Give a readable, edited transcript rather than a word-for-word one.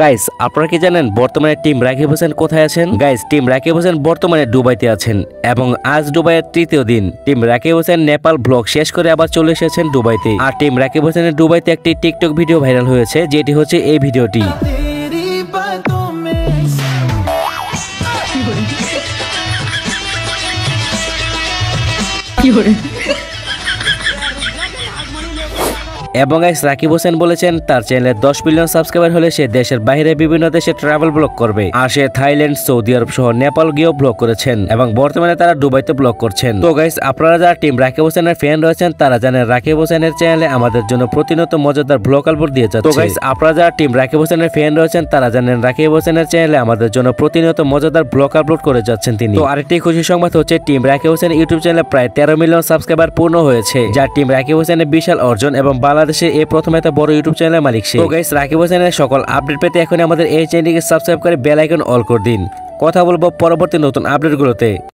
Guys আপনারা কি জানেন বর্তমানে টিম রাকিব হোসেন কোথায় আছেন? গাইস টিম রাকিব হোসেন বর্তমানে দুবাইতে আছেন এবং আজ দুবাইয়ের তৃতীয় দিন। টিম রাকিব হোসেন নেপাল ব্লগ শেষ করে আবার চলে এসেছেন দুবাইতে। আর টিম রাকিব হোসেনের দুবাইতে একটি টিকটক ভিডিও ভাইরাল হয়েছে, যেটি হচ্ছে এই ভিডিওটি। এবং গাইস রাকিব হোসেন বলেছেন তার চ্যানেলে 10 মিলিয়ন সাবস্ক্রাইবার হলে সে দেশের বাইরে বিভিন্ন দেশে ট্রাভেল ব্লগ করবে। আর সে থাইল্যান্ড, সৌদি আরব সহ নেপাল গিয়েও ব্লগ করেছেন এবং বর্তমানে তারা দুবাইতে ব্লগ করছেন। তো গাইস আপনারা যারা টিম রাকিব হোসেনের ফ্যান রয়েছেন তারা জানেন রাকিব হোসেনের চ্যানেলে আমাদের জন্য প্রতিনিয়ত মজাদার ব্লগ আপলোড দিয়ে যাচ্ছে। তো গাইস আপনারা যারা টিম রাকিব হোসেনের ফ্যান রয়েছেন তারা জানেন রাকিব হোসেনের চ্যানেলে আমাদের জন্য প্রতিনিয়ত মজাদার ব্লগ আপলোড করে যাচ্ছেন তিনি। তো আরেকটি খুশি সংবাদ হচ্ছে টিম রাকিব হোসেন ইউটিউব চ্যানেলে প্রায় 13 মিলিয়ন সাবস্ক্রাইবার পূর্ণ হয়েছে, যা টিম রাকিব হোসেনের বিশাল অর্জন এবং বাংলাদেশে এই প্রথম এত বড় ইউটিউব চ্যানেলের মালিক সে। তো গাইস রাকিব হোসেনের সকল আপডেট পেতে এখন আমাদের এই চ্যানেলটিকে সাবস্ক্রাইব করে বেল আইকন অল করে দিন। কথা বলবো পরবর্তী নতুন আপডেটগুলোতে।